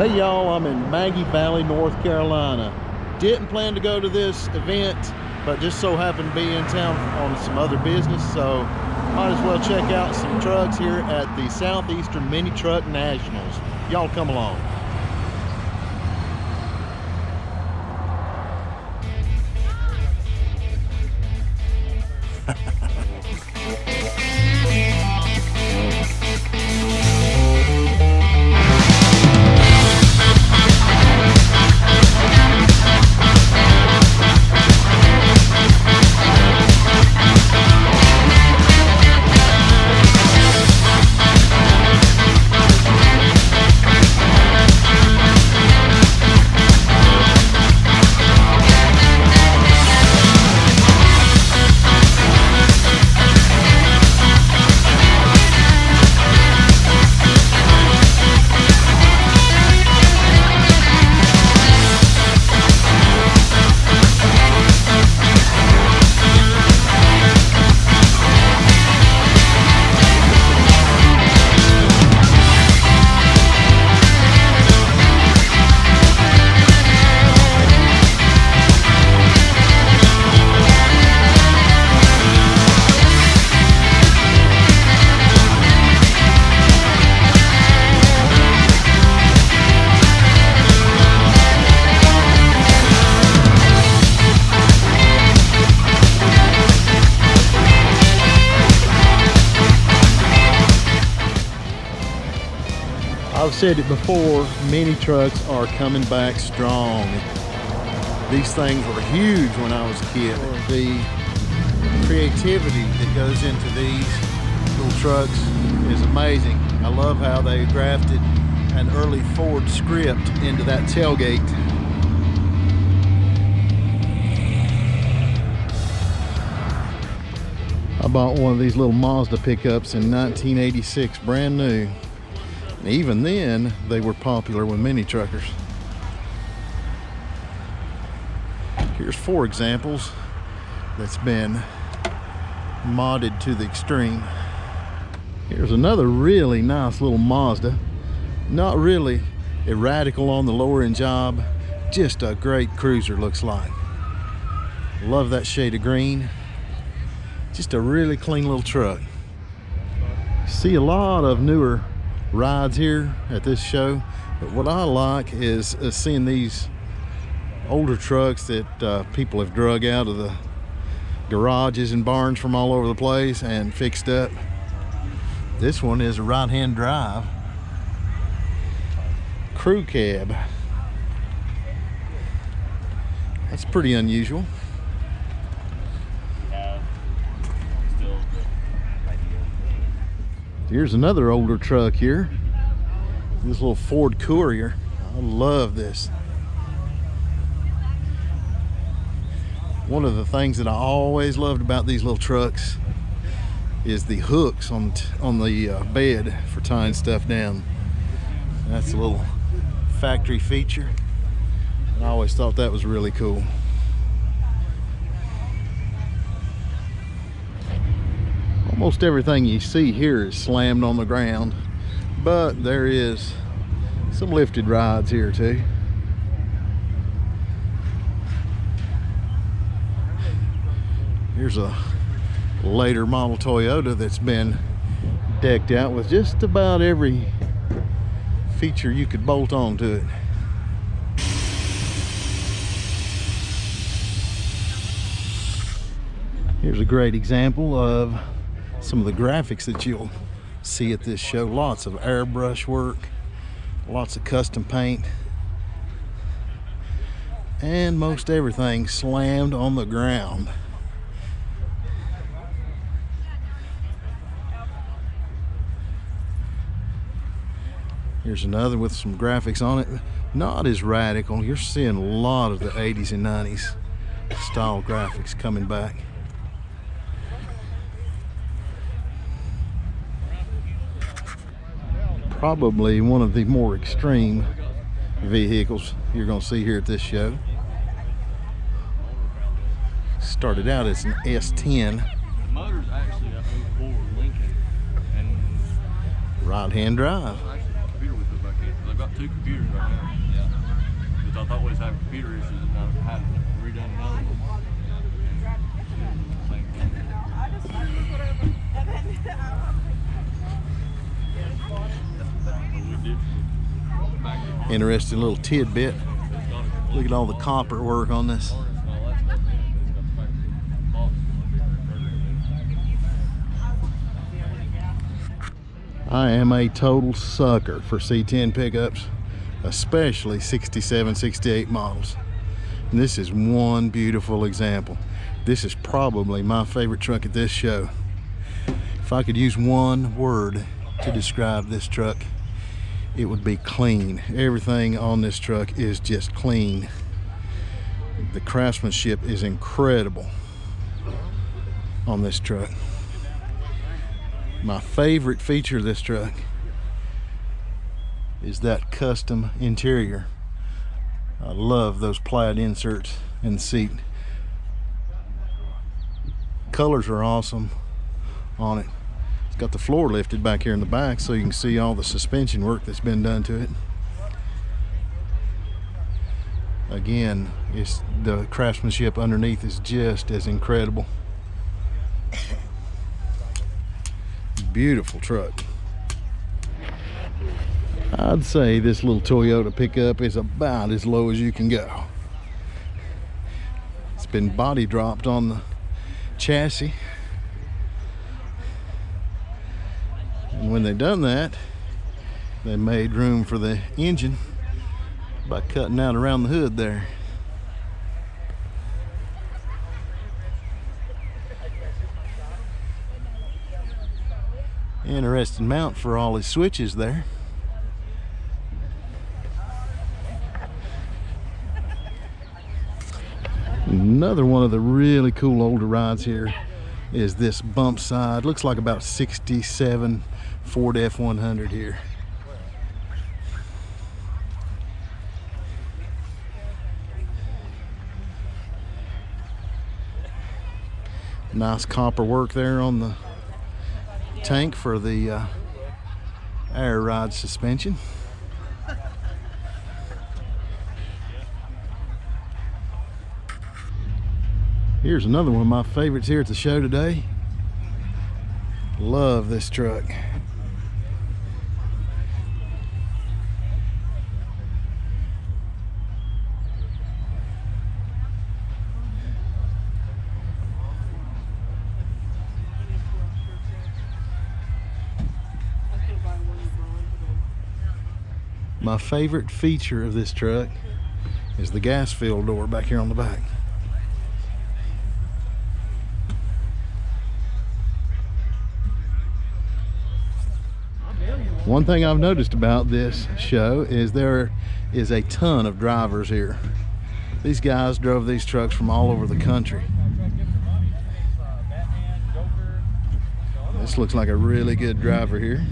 Hey y'all, I'm in Maggie Valley, North Carolina. Didn't plan to go to this event, but just so happened to be in town on some other business, so might as well check out some trucks here at the Southeastern Mini Truck Nationals. Y'all come along. I've said it before, mini trucks are coming back strong. These things were huge when I was a kid. The creativity that goes into these little trucks is amazing. I love how they grafted an early Ford script into that tailgate. I bought one of these little Mazda pickups in 1986, brand new. Even then, they were popular with mini truckers. Here's 4 examples that's been modded to the extreme. Here's another really nice little Mazda. Not really a radical on the lower end job, just a great cruiser looks like. Love that shade of green. Just a really clean little truck. See a lot of newer rides here at this show, but what I like is seeing these older trucks that people have drug out of the garages and barns from all over the place and fixed up. This one is a right-hand drive crew cab. That's pretty unusual. Here's another older truck here. This little Ford Courier. I love this. One of the things that I always loved about these little trucks is the hooks on the bed for tying stuff down. That's a little factory feature. I always thought that was really cool. Almost everything you see here is slammed on the ground, but there is some lifted rides here too. Here's a later model Toyota that's been decked out with just about every feature you could bolt onto it. Here's a great example of some of the graphics that you'll see at this show. Lots of airbrush work, lots of custom paint, and most everything slammed on the ground. Here's another with some graphics on it. Not as radical. You're seeing a lot of the 80s and 90s style graphics coming back. Probably one of the more extreme vehicles you're going to see here at this show. Started out as an S10. The motor's actually a 04 Lincoln. And right-hand drive. I actually computer with it about truck is. They've got 2 computers right now. Yeah. Because I thought we was having computer issues and I had redone another one. Interesting little tidbit. Look at all the copper work on this. I am a total sucker for C10 pickups, especially 67, 68 models. And this is one beautiful example. This is probably my favorite truck at this show. If I could use one word to describe this truck, it would be clean. Everything on this truck is just clean. The craftsmanship is incredible on this truck. My favorite feature of this truck is that custom interior. I love those plaid inserts in the seat. Colors are awesome on it. It's got the floor lifted back here in the back so you can see all the suspension work that's been done to it. Again, the craftsmanship underneath is just as incredible. Beautiful truck. I'd say this little Toyota pickup is about as low as you can go. It's been body dropped on the chassis, and when they done that, they made room for the engine by cutting out around the hood there. Interesting mount for all his switches there. Another one of the really cool older rides here is this bump side. Looks like about 67 Ford F100 here. Nice copper work there on the tank for the air ride suspension. Here's another one of my favorites here at the show today. Love this truck. My favorite feature of this truck is the gas fill door back here on the back. One thing I've noticed about this show is there is a ton of drivers here. These guys drove these trucks from all over the country. This looks like a really good driver here.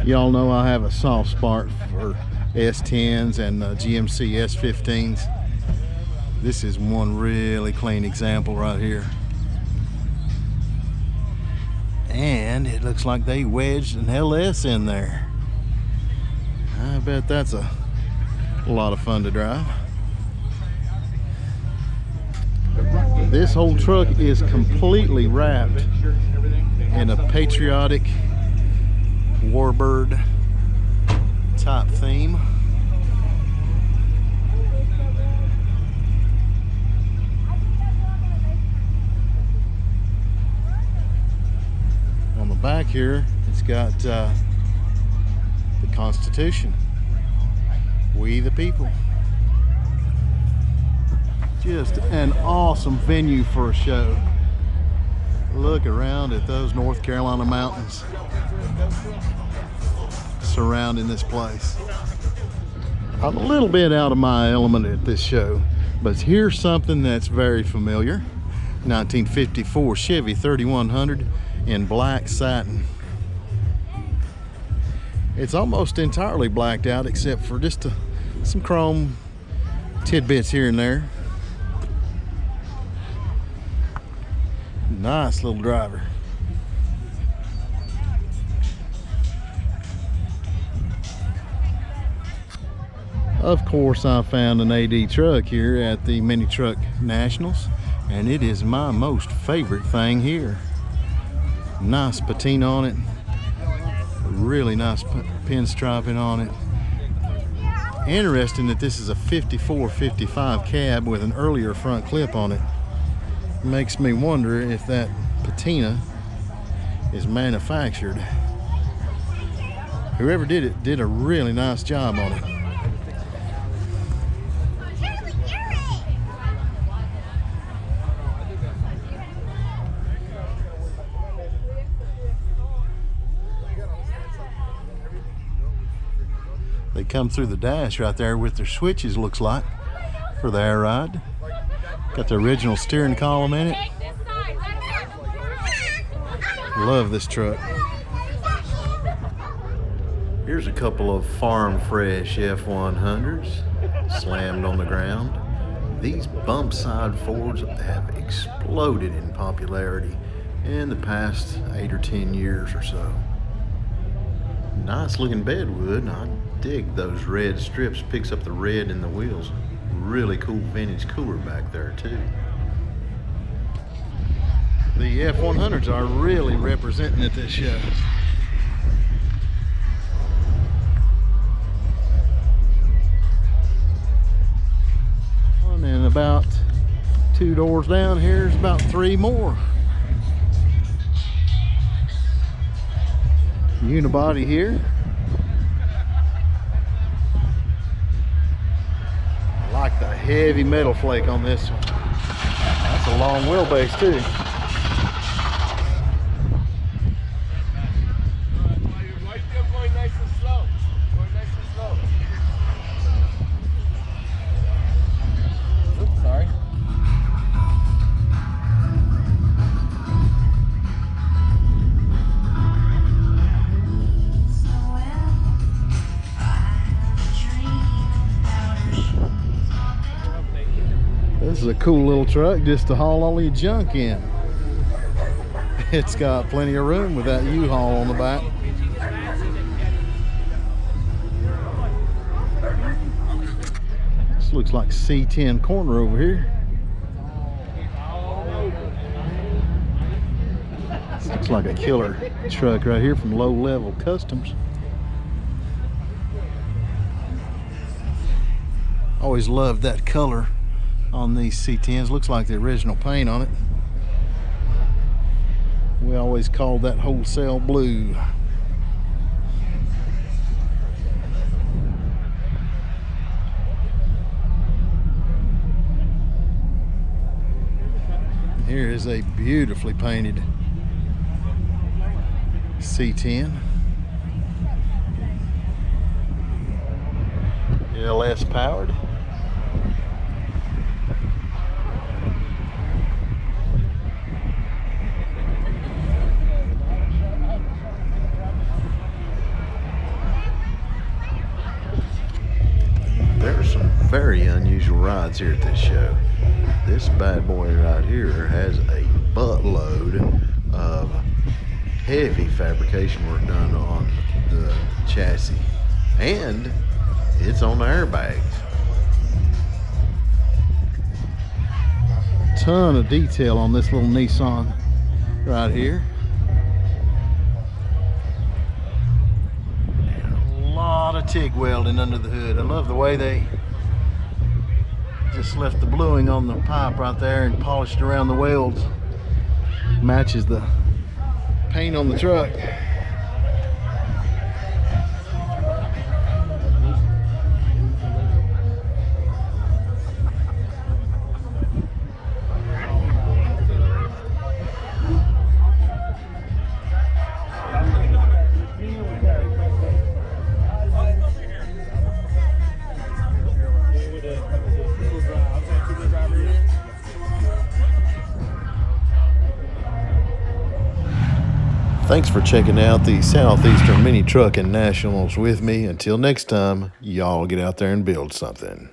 Y'all know I have a soft spot for S10s and GMC S15s. This is one really clean example right here. And it looks like they wedged an LS in there. I bet that's a lot of fun to drive. This whole truck is completely wrapped in a patriotic warbird type theme. On the back here, it's got the Constitution. We the people. Just an awesome venue for a show. Look around at those North Carolina mountains surrounding this place. I'm a little bit out of my element at this show, but here's something that's very familiar. 1954 Chevy 3100 in black satin. It's almost entirely blacked out except for just some chrome tidbits here and there. Nice little driver. Of course, I found an AD truck here at the Mini Truck Nationals, and it is my most favorite thing here. Nice patina on it, really nice pinstriping on it. Interesting that this is a 54-55 cab with an earlier front clip on it. Makes me wonder if that patina is manufactured. Whoever did it did a really nice job on it. They come through the dash right there with their switches, looks like, for the air ride. Got the original steering column in it. Love this truck. Here's a couple of farm fresh F100s slammed on the ground. These bump side Fords have exploded in popularity in the past 8 or 10 years or so. Nice looking bedwood. I dig those red strips, picks up the red in the wheels. Really cool vintage cooler back there too. The F100s are really representing at this show. And then about 2 doors down, here's about 3 more. Unibody here. I like the heavy metal flake on this one. That's a long wheelbase too. This is a cool little truck just to haul all your junk in. It's got plenty of room with that U-Haul on the back. This looks like C10 corner over here. This looks like a killer truck right here from Low Level Customs. Always loved that color on these C10s. Looks like the original paint on it. We always called that wholesale blue. Here is a beautifully painted C10. LS powered. There's some very unusual rides here at this show. This bad boy right here has a buttload of heavy fabrication work done on the chassis, and it's on the airbags. Ton of detail on this little Nissan right here. Of TIG welding under the hood. I love the way they just left the bluing on the pipe right there and polished around the welds. Matches the paint on the truck. Thanks for checking out the Southeastern Mini Truckin Nationals with me. Until next time, y'all get out there and build something.